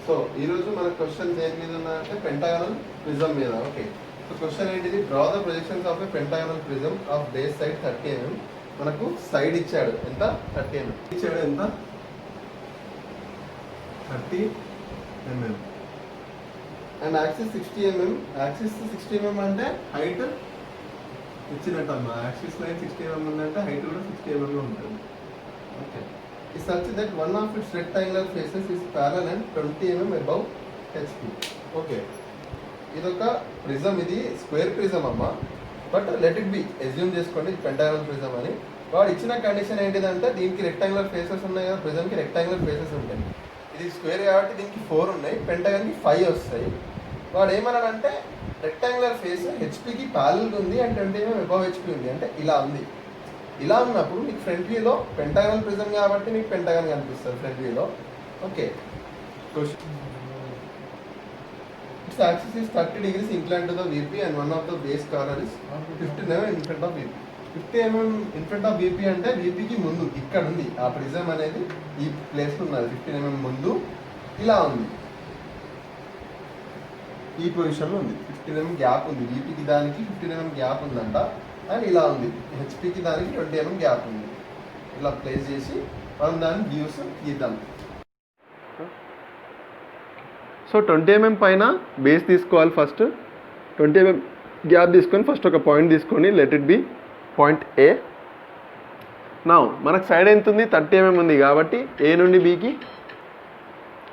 So ఈరోజు మన question దేని మీద ఉన్నదంటే పెంటాగనల్ ప్రిజం మీద. ఓకే, సో క్వశ్చన్ ఏంటిది? Draw the projections of a pentagonal prism of base side 30 mm. మనకు సైడ్ ఇచ్చాడు ఎంత? 30 mm ఇచ్చాడు. ఎంత? 30 mm and axis 60 mm. Axis 60 mm అంటే హైట్ ఇచ్చినట్టు అమ్మా. యాక్సిస్ లైన్ 60 mm ఉందంటే హైట్ కూడా 60 mm ఉంటుంది. Okay, is such that one of its rectangular faces is parallel and 20 mm above HP. Okay, ఇదొక ప్రిజం, ఇది స్క్వేర్ ప్రిజం అమ్మ. But let it be, assume చేసుకోండి ఇది పెంటాగనల్ ప్రిజం అని. వాడు ఇచ్చిన కండిషన్ ఏంటిదంటే దీనికి రెక్టాంగులర్ ఫేసెస్ ఉన్నాయి కదా, ప్రిజంకి రెక్టాంగులర్ ఫేసెస్ ఉంటాయి. ఇది స్క్వేర్ కాబట్టి దీనికి 4 ఉన్నాయి, పెంటాగన్కి 5 వస్తాయి. వాడు ఏమన్నాడంటే రెక్టాంగులర్ ఫేస్ హెచ్పికి ప్యారలల్ ఉంది అండ్ 20 mm అబవ్ హెచ్పి ఉంది, అంటే ఇలా ఉంది. ఇలా ఉన్నప్పుడు మీకు ఫ్రంట్ వ్యూలో పెంటాగనల్ ప్రిజం కాబట్టి మీకు పెంటాగన్ కనిపిస్తుంది ఫ్రంట్ వ్యూలో. Okay, its axis is 30 degrees inclined to the VP and one of the base corner is 50 mm in front of VP. 50 mm in front of VP అంటే VPకి ముందు ఇక్కడ ఉంది ఆ ప్రిజం అనేది, ఈ ప్లేస్ ఉన్నది 15 mm ముందు ఇలా ఉంది, ఈ పొజిషన్లో ఉంది. 15 mm గ్యాప్ ఉంది, VPకి దానికి 15 mm గ్యాప్ ఉందంట. అండ్ ఇలా ఉంది, హెచ్పికి దానికి 20 mm గ్యాప్ ఉంది. ఇలా ప్లేస్ చేసి మనం దాని వ్యూస్ గీద్దాం. సో 20 mm పైన బేస్ తీసుకోవాలి. ఫస్ట్ 20 mm గ్యాప్ తీసుకొని ఫస్ట్ ఒక పాయింట్ తీసుకొని లెట్ ఇట్ బి పాయింట్ ఏ. నా మనకు సైడ్ ఎంత ఉంది? 30 mm ఉంది కాబట్టి ఏ నుండి బీకి,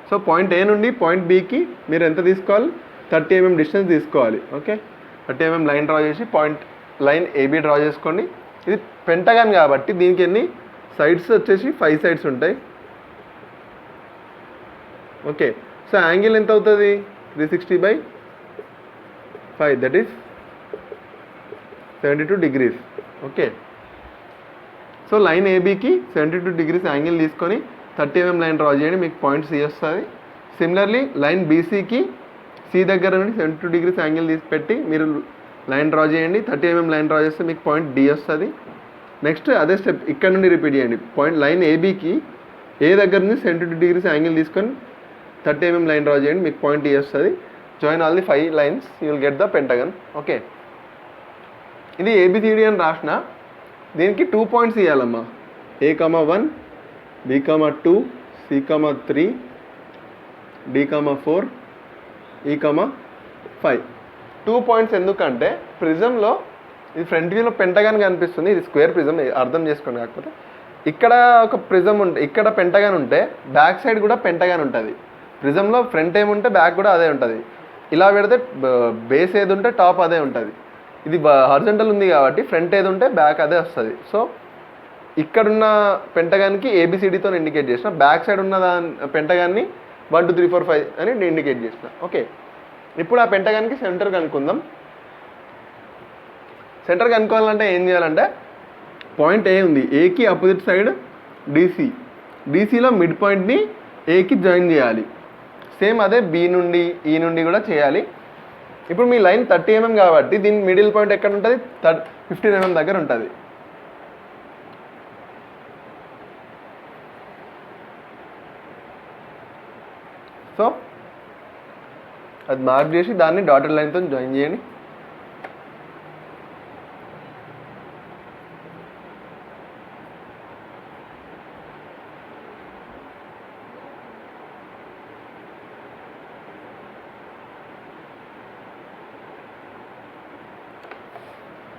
సో పాయింట్ ఏ నుండి పాయింట్ బీకి మీరు ఎంత తీసుకోవాలి? 30 mm డిస్టెన్స్ తీసుకోవాలి. ఓకే, 30 mm లైన్ డ్రా చేసి పాయింట్ లైన్ ఏబీ డ్రా చేసుకోండి. ఇది పెంటగాన్ కాబట్టి దీనికి ఎన్ని సైడ్స్ వచ్చేసి 5 సైడ్స్ ఉంటాయి. ఓకే, సో యాంగిల్ ఎంత అవుతుంది? 360/5, that is 72 degrees. Okay, so line ఏబీకి 72 degrees యాంగిల్ తీసుకొని 30 mm లైన్ డ్రా చేయండి, మీకు పాయింట్ సి వస్తుంది. సిమిలర్లీ లైన్ బీసీకి సి దగ్గర నుండి 72 degrees యాంగిల్ తీసి పెట్టి మీరు లైన్ డ్రా చేయండి. 30 mm లైన్ డ్రా చేస్తే మీకు పాయింట్ డి వస్తుంది. నెక్స్ట్ అదే స్టెప్ ఇక్కడ నుండి రిపీట్ చేయండి. పాయింట్ లైన్ ఏబీకి ఏ దగ్గర నుండి 72 degrees యాంగిల్ తీసుకొని 30 mm లైన్ డ్రా చేయండి, మీకు పాయింట్ ఈ వస్తుంది. Join all the 5 lines, you will get the pentagon. Okay, ఇది ఏబిసిడి అని రాసిన, దీనికి 2 points ఇవ్వాలమ్మా. A,1, B,2, C,3, D,4, E,5. 2 points ఎందుకంటే ప్రిజంలో ఇది ఫ్రంట్ వ్యూలో పెంటగాన్ కనిపిస్తుంది, ఇది స్క్వేర్ ప్రిజం, అర్థం చేసుకోండి. కాకపోతే ఇక్కడ ఒక ప్రిజం ఉంటే, ఇక్కడ పెంటగాన్ ఉంటే బ్యాక్ సైడ్ కూడా పెంటగాన్ ఉంటుంది. ప్రిజంలో ఫ్రంట్ ఏముంటే బ్యాక్ కూడా అదే ఉంటుంది. ఇలా పెడితే బేస్ ఏది ఉంటే టాప్ అదే ఉంటుంది. ఇది హారిజాంటల్ ఉంది కాబట్టి ఫ్రంట్ ఏది ఉంటే బ్యాక్ అదే వస్తుంది. సో ఇక్కడున్న పెంటగాన్కి ఏబిసిడితో ఇండికేట్ చేసిన, బ్యాక్ సైడ్ ఉన్న పెంటగాన్ని 1 2 3 4 5 అని ఇండికేట్ చేసిన. ఓకే, ఇప్పుడు ఆ పెంటగాన్కి సెంటర్ కనుక్కుందాం. సెంటర్ కనుక్కోవాలంటే ఏం చేయాలంటే పాయింట్ ఏ ఉంది, ఏకి అపోజిట్ సైడ్ డీసీ, డీసీలో మిడ్ పాయింట్ని ఏకి జాయిన్ చేయాలి. సేమ్ అదే బి నుండి ఈ నుండి కూడా చేయాలి. ఇప్పుడు మీ లైన్ 30 mm కాబట్టి దీని మిడిల్ పాయింట్ ఎక్కడ ఉంటుంది? 15 mm దగ్గర ఉంటుంది. సో అది మార్క్ చేసి దాన్ని డాటెడ్ లైన్తో జాయిన్ చేయండి.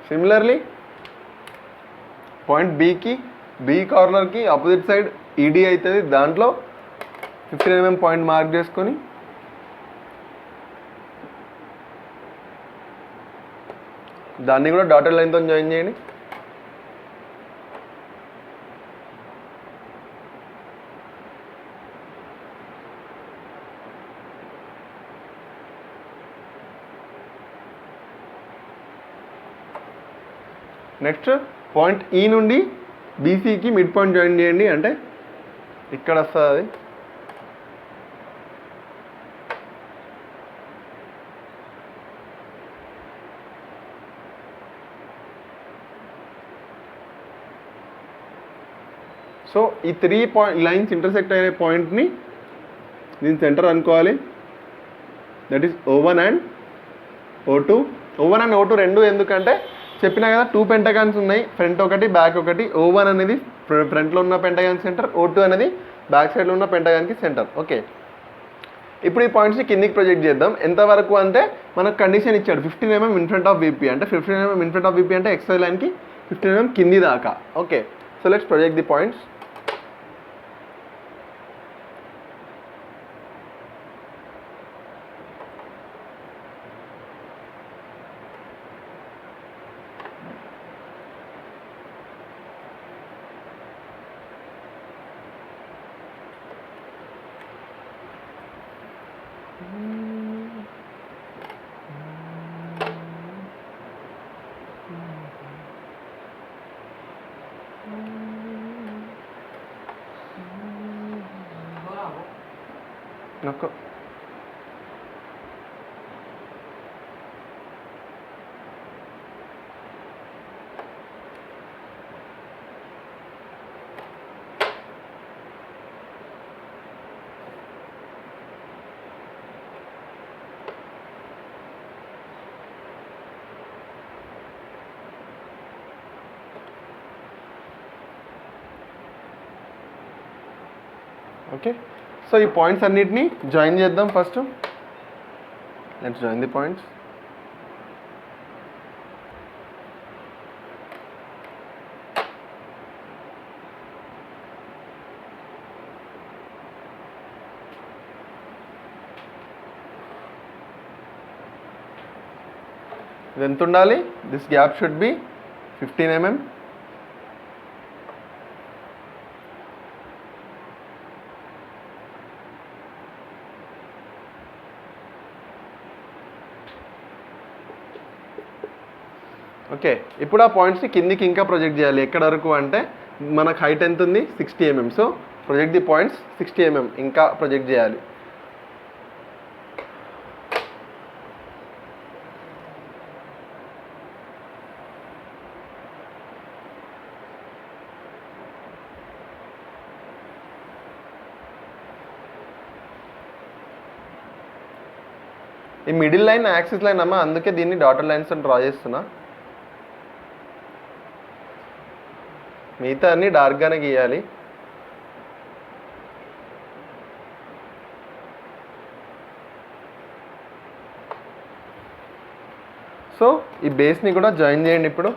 సిమిలర్లీ పాయింట్ బీకి, బీ కార్నర్కి ఆపోజిట్ సైడ్ ఈడీ అవుతుంది, దాంట్లో 15 mm పాయింట్ మార్క్ చేసుకొని దాన్ని కూడా డాటెడ్ లైన్తో జాయిన్ చేయండి. నెక్స్ట్ పాయింట్ ఈ నుండి బీసీకి మిడ్ పాయింట్ జాయిన్ చేయండి, అంటే ఇక్కడ వస్తుంది. సో ఈ 3 లైన్స్ ఇంటర్సెక్ట్ అయ్యే పాయింట్ని దీని సెంటర్ అనుకోవాలి. That is O1 and O2. O1 and O2 రెండు ఎందుకంటే చెప్పినా కదా 2 పెంటగాన్స్ ఉన్నాయి, ఫ్రంట్ ఒకటి బ్యాక్ ఒకటి. O1 అనేది ఫ్రంట్లో ఉన్న పెంటగాన్ సెంటర్, O2 అనేది బ్యాక్ సైడ్లో ఉన్న పెంటగాన్కి సెంటర్. ఓకే, ఇప్పుడు ఈ పాయింట్స్ని కిందికి ప్రొజెక్ట్ చేద్దాం. ఎంతవరకు అంటే మనకు కండిషన్ ఇచ్చాడు 15 mm in front of VP, అంటే 15 mm in front of VP అంటే XY లైన్కి 15 mm కింది దాకా. Okay, so let's project the points. నొక్కు. ఓకే, సో ఈ పాయింట్స్ అన్నిటిని జాయిన్ చేద్దాం. First let's join the points. ఇది ఎంత ఉండాలి? This gap should be 15 mm. Okay, ఇప్పుడు ఆ పాయింట్స్ని కిందికి ఇంకా ప్రొజెక్ట్ చేయాలి. ఎక్కడ వరకు అంటే మనకు హైట్ ఎంత ఉంది? 60 mm. So project the points 60 mm ఇంకా ప్రొజెక్ట్ చేయాలి. ఈ మిడిల్ లైన్ యాక్సిస్ లైన్ అమ్మా, అందుకే దీన్ని డాటర్ లైన్స్ డ్రా చేస్తున్నా. మిగతా అన్ని డార్క్గానే గీయాలి. సో ఈ బేస్ని కూడా జాయిన్ చేయండి ఇప్పుడు.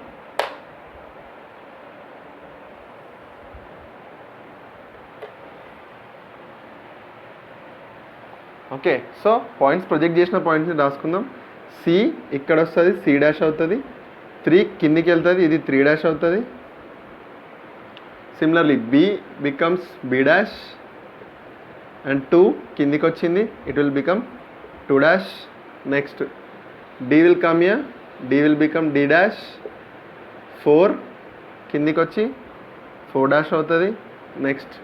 ఓకే, సో పాయింట్స్ ప్రొజెక్ట్ చేసిన పాయింట్స్ని రాసుకుందాం. C ఇక్కడ వస్తుంది, C' అవుతుంది. 3 కిందికి వెళ్తుంది, ఇది 3' అవుతుంది. Similarly B becomes B' and 2 కిందికి వచ్చింది, it will become 2'. Next D will come here, D will become D'. 4 కిందికి వచ్చి 4' అవుతుంది. నెక్స్ట్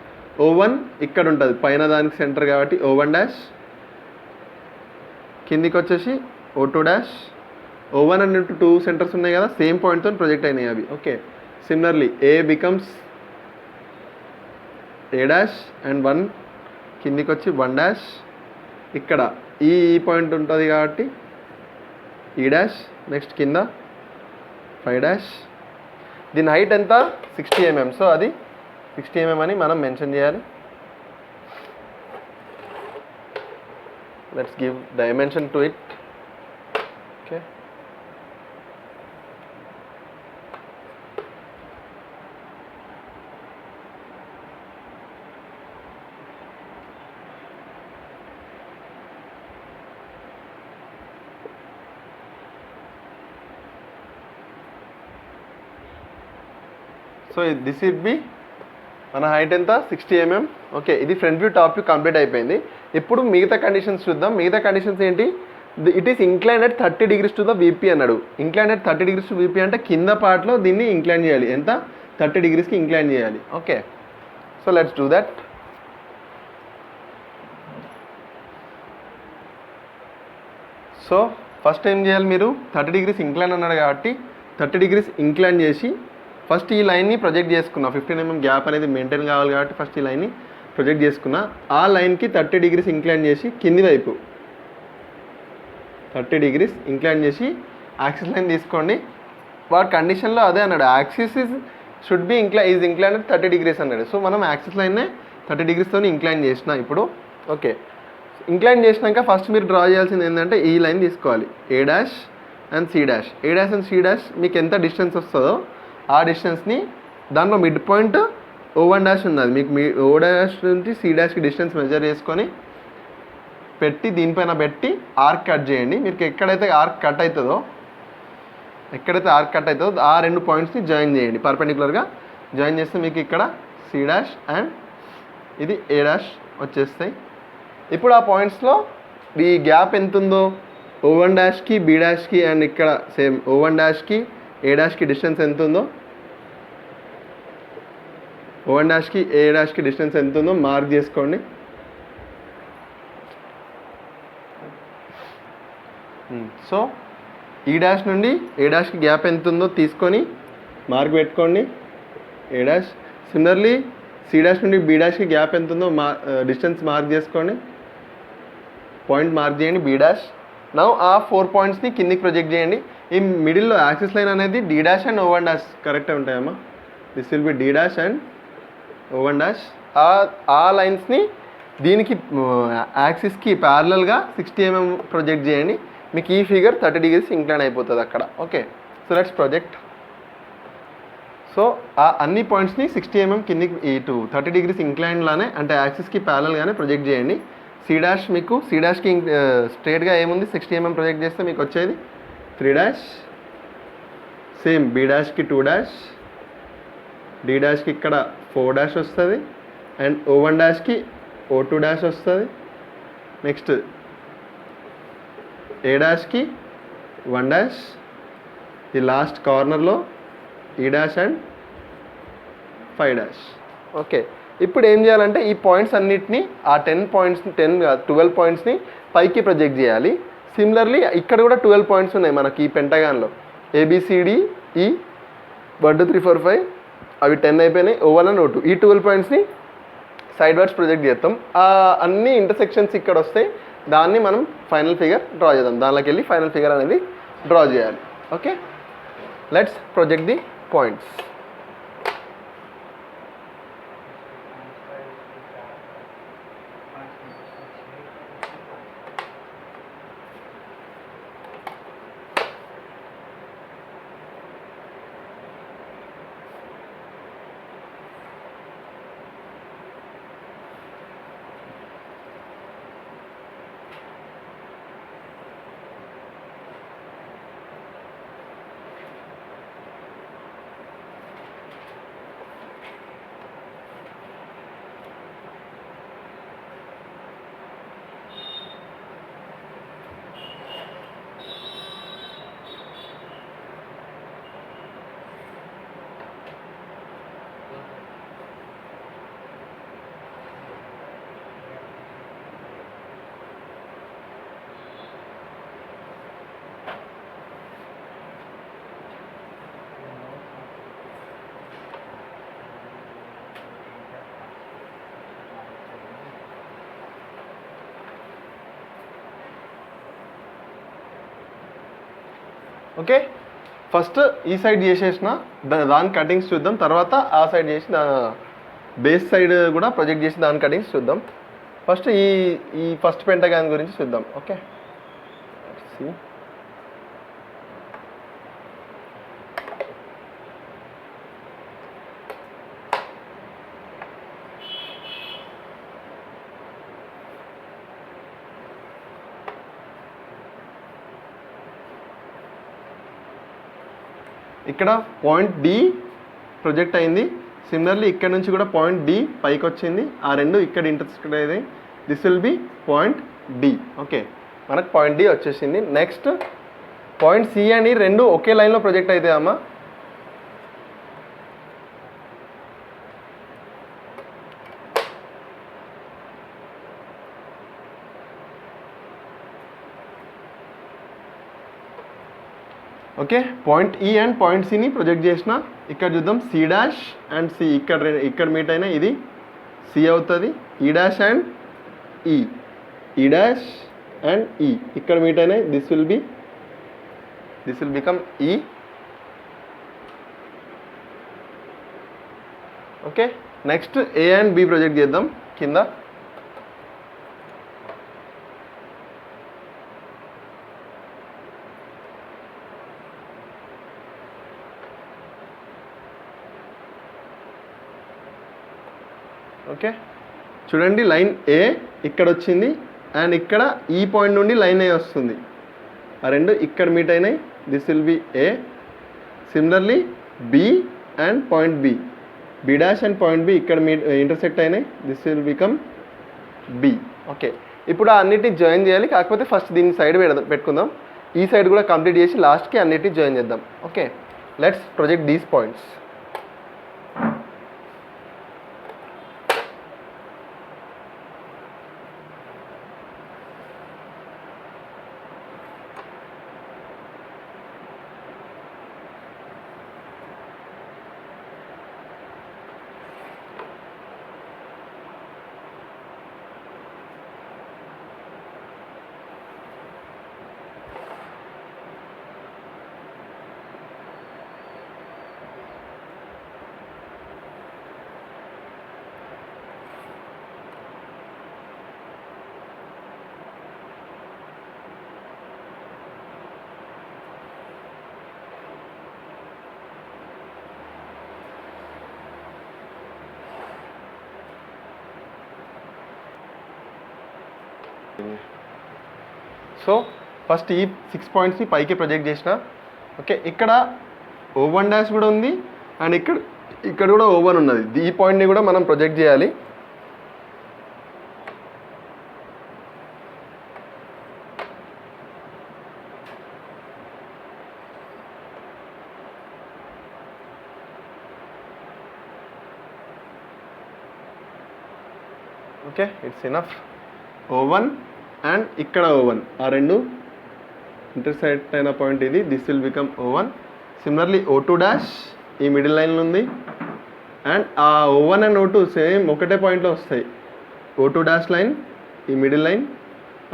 O1 ఇక్కడ ఉంటుంది, పైన దానికి సెంటర్ కాబట్టి O1'. కిందికి వచ్చేసి O2'. O1 and 2 సెంటర్స్ ఉన్నాయి కదా, సేమ్ పాయింట్తో ప్రొజెక్ట్ అయినాయి అవి. Okay, similarly A becomes A' and 1 కిందికి వచ్చి 1'. ఇక్కడ ఈ పాయింట్ ఉంటుంది కాబట్టి E'. నెక్స్ట్ కింద 5'. దీని హైట్ ఎంత? 60 mm. సో అది 60 mm అని మనం మెన్షన్ చేయాలి. Let's give dimension to it. Okay, so this it'd be మన హైట్ ఎంత? 60 mm. ఓకే, ఇది front view top view complete అయిపోయింది. ఇప్పుడు మిగతా కండిషన్స్ చూద్దాం. మిగతా కండిషన్స్ ఏంటి? It is incline at 30 degrees to the VP అన్నాడు. Incline at 30 degrees to VP అంటే కింద పార్ట్లో దీన్ని ఇంక్లైన్ చేయాలి. ఎంత? 30 degreesకి ఇంక్లైన్ చేయాలి. Okay, so let's do that. So first ఏం చేయాలి మీరు? 30 degrees ఇంక్లైన్ అన్నాడు కాబట్టి 30 degrees ఇంక్లైన్ చేసి ఫస్ట్ ఈ లైన్ని ప్రొజెక్ట్ చేసుకున్నాం. 15 mm గ్యాప్ అనేది మెయింటైన్ కావాలి కాబట్టి ఫస్ట్ ఈ లైన్ని ప్రొజెక్ట్ చేసుకున్నా ఆ లైన్కి 30 degrees ఇంక్లైన్ చేసి కింది వైపు 30 degrees ఇంక్లైన్ చేసి యాక్సిస్ లైన్ తీసుకోండి. వాడి కండిషన్లో అదే అన్నాడు, axis should be incline 30 degrees అన్నాడు. సో మనం యాక్సిస్ లైన్నే 30 degrees ఇంక్లైన్ చేసిన. ఇప్పుడు ఓకే, ఇంక్లైన్ చేసినాక ఫస్ట్ మీరు డ్రా చేయాల్సింది ఏంటంటే ఈ లైన్ తీసుకోవాలి, A' and C'. A' and C' మీకు ఎంత డిస్టెన్స్ వస్తుందో ఆ డిస్టెన్స్ని దాంట్లో మిడ్ పాయింట్ O1' ఉన్నది, మీకు O' నుంచి C'కి డిస్టెన్స్ మెజర్ చేసుకొని పెట్టి దీనిపైన పెట్టి ఆర్క్ కట్ చేయండి. మీకు ఎక్కడైతే ఆర్క్ కట్ అవుతుందో ఆ 2 పాయింట్స్ని జాయిన్ చేయండి, పర్పెండిక్యులర్గా జాయిన్ చేస్తే మీకు ఇక్కడ C' అండ్ ఇది A' వచ్చేస్తాయి. ఇప్పుడు ఆ పాయింట్స్లో ఈ గ్యాప్ ఎంత ఉందో O1'కి B''కి అండ్ ఇక్కడ సేమ్ O1'కి A''కి డిస్టెన్స్ ఎంత ఉందో O1'కి A''కి డిస్టెన్స్ ఎంత ఉందో మార్క్ చేసుకోండి. సో E' నుండి A''కి గ్యాప్ ఎంత ఉందో తీసుకొని మార్క్ పెట్టుకోండి, A'. సిమిలర్లీ C' నుండి B''కి గ్యాప్ ఎంత ఉందో డిస్టెన్స్ మార్క్ చేసుకోండి, పాయింట్ మార్క్ చేయండి B'. నౌ ఆ 4 పాయింట్స్ని కిందికి ప్రొజెక్ట్ చేయండి. ఈ మిడిల్లో యాక్సిస్ లైన్ అనేది D' అండ్ O1' కరెక్టే ఉంటాయమ్మా. This will be D' and O1'. ఆ లైన్స్ని దీనికి యాక్సిస్కి ప్యారలల్గా 60 mm ప్రొజెక్ట్ చేయండి. మీకు ఈ ఫిగర్ 30 degrees ఇంక్లైన్ అయిపోతుంది అక్కడ. Okay, so let's project. So ఆ అన్ని పాయింట్స్ని 60 mm కిందికి ఇటు 30 degrees ఇంక్లైన్లానే అంటే యాక్సిస్కి ప్యారలల్గానే ప్రొజెక్ట్ చేయండి. C' మీకు C''కి స్ట్రేట్గా ఏముంది 60 mm ప్రొజెక్ట్ చేస్తే మీకు వచ్చేది 3'. సేమ్ B''కి 2', D''కి ఇక్కడ 4' వస్తుంది అండ్ O1'కి O2' వస్తుంది. నెక్స్ట్ A''కి 1', ఈ లాస్ట్ కార్నర్లో E' అండ్ 5'. ఓకే, ఇప్పుడు ఏం చేయాలంటే ఈ పాయింట్స్ అన్నిటిని ఆ 12 పాయింట్స్ని పైకి ప్రొజెక్ట్ చేయాలి. సిమిలర్లీ ఇక్కడ కూడా 12 పాయింట్స్ ఉన్నాయి మనకి ఈ పెంటగాన్లో, ABCDE 1 2 3 4 5 అవి 10 అయిపోయినాయి, O1 అండ్ O2. ఈ 12 పాయింట్స్ని సైడ్ వర్డ్స్ ప్రొజెక్ట్ చేస్తాం. అన్ని ఇంటర్సెక్షన్స్ ఇక్కడ వస్తాయి, దాన్ని మనం ఫైనల్ ఫిగర్ డ్రా చేద్దాం. దానిలోకి వెళ్ళి ఫైనల్ ఫిగర్ అనేది డ్రా చేయాలి. Okay, let's project the points. Okay, first ఈ సైడ్ చేసేసిన దాని కటింగ్స్ చూద్దాం, తర్వాత ఆ సైడ్ చేసి బేస్ సైడ్ కూడా ప్రొజెక్ట్ చేసి దాని కటింగ్స్ చూద్దాం. ఫస్ట్ ఈ ఫస్ట్ పెంటగాన్ గురించి చూద్దాం. ఓకే, ఇక్కడ పాయింట్ D ప్రొజెక్ట్ అయింది. సిమిలర్లీ ఇక్కడ నుంచి కూడా పాయింట్ D పైకి వచ్చింది, ఆ రెండు ఇక్కడ ఇంటర్సెక్ట్ అయ్యింది. This will be point D. Okay, మనకు పాయింట్ D వచ్చేసింది. Next point C and E రెండు ఒకే లైన్లో ప్రొజెక్ట్ అవుతాయి అమ్మా. Okay, point E and point Cని ప్రొజెక్ట్ చేసిన. ఇక్కడ చూద్దాం C' అండ్ C ఇక్కడ మీట్ అయినా ఇది సి అవుతుంది, ఈ డాష్ అండ్ ఈ, ఈ డాష్ అండ్ ఈ ఇక్కడ మీట్ అయినాయి. This will become E. Okay, next A and B project చేద్దాం కింద. ఓకే, చూడండి లైన్ ఏ ఇక్కడ వచ్చింది అండ్ ఇక్కడ ఈ పాయింట్ నుండి లైన్ ఏ వస్తుంది. ఆ రెండు ఇక్కడ మీట్ అయినాయి. This will be A. Similarly B and point B, B dash and point B ఇక్కడ మీట్ ఇంటర్సెక్ట్ అయినాయి. This will become B. Okay, ఇప్పుడు అన్నిటిని జాయిన్ చేయాలి. కాకపోతే ఫస్ట్ దీన్ని సైడ్ పెట్టుకుందాం. ఈ సైడ్ కూడా కంప్లీట్ చేసి లాస్ట్కి అన్నిటిని జాయిన్ చేద్దాం. Okay, let's project these points. So first ఈ 6 పాయింట్స్ని పైకి ప్రొజెక్ట్ చేసిన. ఓకే, ఇక్కడ O1 డాష్ కూడా ఉంది అండ్ ఇక్కడ కూడా O1 ఉన్నది. ఈ పాయింట్ని కూడా మనం ప్రొజెక్ట్ చేయాలి. Okay, it's enough. O1 and ఇక్కడ O1 ఆ రెండు ఇంటర్సెక్ట్ అయిన పాయింట్ ఇది. This will become O1. Similarly O2 dash ఈ మిడిల్ లైన్లో ఉంది అండ్ ఆ O1 అండ్ O2 సేమ్ ఒకటే పాయింట్లో వస్తాయి. O2 డాష్ లైన్ ఈ మిడిల్ లైన్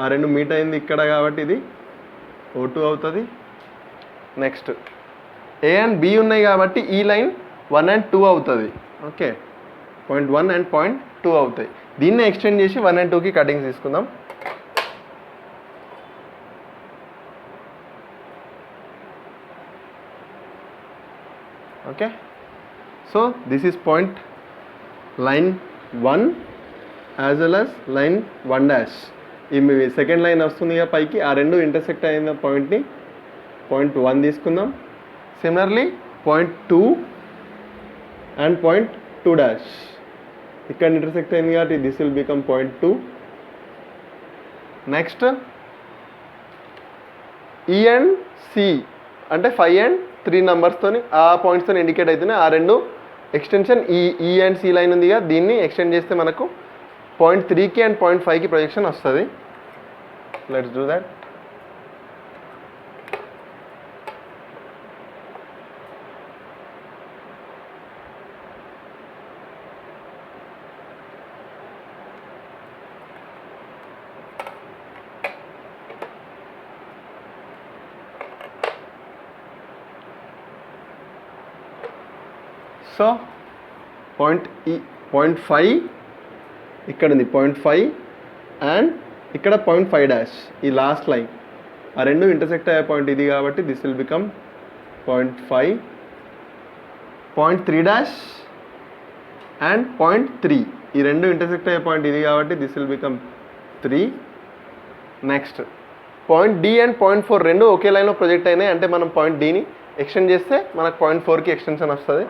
ఆ రెండు మీట్ అయింది ఇక్కడ కాబట్టి ఇది O2 అవుతుంది. నెక్స్ట్ ఏ అండ్ బి ఉన్నాయి కాబట్టి ఈ లైన్ 1 and 2 అవుతుంది. ఓకే, పాయింట్ 1 అండ్ పాయింట్ 2 అవుతాయి. దీన్ని ఎక్స్టెండ్ చేసి 1 and 2కి కటింగ్స్ తీసుకుందాం. Okay, so this is point line 1 as well as line 1 dash. ఈ సెకండ్ లైన్ వస్తుంది కదా పైకి, ఆ రెండు ఇంటర్సెక్ట్ అయిన పాయింట్ని పాయింట్ 1 తీసుకుందాం. Similarly point 2 and point 2 dash ఇక్కడ ఇంటర్సెక్ట్ అయింది కాబట్టి this will become point 2. Next ఈ అండ్ సి అంటే 5 and 3 నెంబర్స్తోని ఆ పాయింట్స్తో ఇండికేట్ అవుతున్నాయి. ఆ రెండు ఎక్స్టెన్షన్ ఈ అండ్ సి లైన్ ఉంది కదా, దీన్ని ఎక్స్టెండ్ చేస్తే మనకు పాయింట్ 3కి అండ్ పాయింట్ 5కి ప్రొజెక్షన్ వస్తుంది. Let's do that. So point 5 ఇక్కడ ఉంది, పాయింట్ 5 అండ్ ఇక్కడ పాయింట్ 5 డాష్ ఈ లాస్ట్ లైన్ ఆ రెండు ఇంటర్సెక్ట్ అయ్యే పాయింట్ ఇది కాబట్టి this will become point 5. Point 3 dash and point 3 ఈ రెండు ఇంటర్సెక్ట్ అయ్యే పాయింట్ ఇది కాబట్టి this will become 3. Next point D and point 4 రెండు ఒకే లైన్లో ప్రొజెక్ట్ అయినాయి అంటే మనం పాయింట్ డిని ఎక్స్టెండ్ చేస్తే మనకు పాయింట్ 4కి ఎక్స్టెన్షన్ వస్తుంది.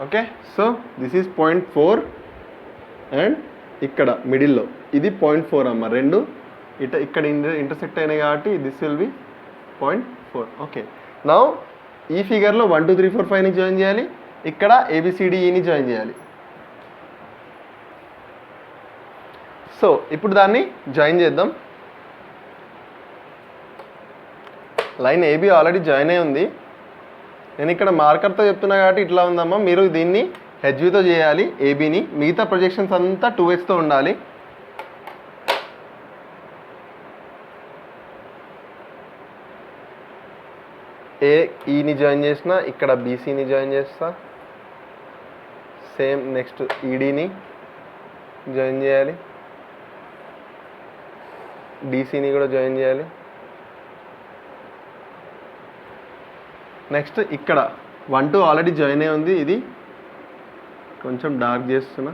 Okay, so this is point 4 and ఇక్కడ మిడిల్లో ఇది పాయింట్ 4 అమ్మ. రెండు ఇక్కడ ఇంటర్సెక్ట్ అయినాయి కాబట్టి this will be point 4. Okay, now ఈ ఫిగర్లో 1 2 3 4 5ని జాయిన్ చేయాలి, ఇక్కడ ABCDEని జాయిన్ చేయాలి. సో ఇప్పుడు దాన్ని జాయిన్ చేద్దాం. లైన్ ఏబీ ఆల్రెడీ జాయిన్ అయి ఉంది. నేను ఇక్కడ మార్కర్తో చెప్తున్నా కాబట్టి ఇట్లా ఉందమ్మా. మీరు దీన్ని హెచ్బీతో చేయాలి ఏబీని. మిగతా ప్రొజెక్షన్స్ అంతా 2xతో ఉండాలి. ఈని జాయిన్ చేసిన, ఇక్కడ బీసీని జాయిన్ చేస్తా. సేమ్ నెక్స్ట్ ఈడీని జాయిన్ చేయాలి, డీసీని కూడా జాయిన్ చేయాలి. నెక్స్ట్ ఇక్కడ 1 2 ఆల్రెడీ జాయిన్ అయి ఉంది. ఇది కొంచెం డార్క్ చేస్తున్నా.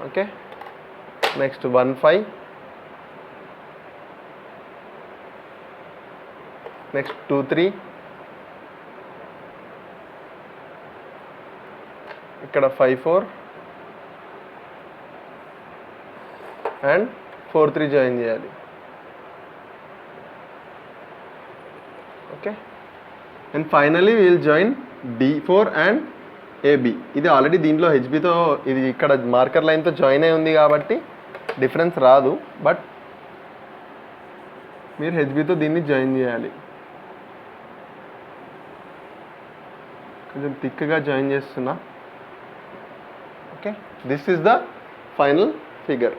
ఓకే, నెక్స్ట్ 1 5, నెక్స్ట్ 2 3, ఇక్కడ 5 4 అండ్ 4 3 జాయిన్ చేయాలి. Okay, and finally will join D4 and AB. ఇది ఆల్రెడీ దీంట్లో హెచ్బీతో, ఇది ఇక్కడ మార్కర్ లైన్తో జాయిన్ అయి ఉంది కాబట్టి డిఫరెన్స్ రాదు. బట్ మీరు హెచ్బీతో దీన్ని జాయిన్ చేయాలి. కొంచెం థిక్గా జాయిన్ చేస్తున్నా. Okay, this is the final figure.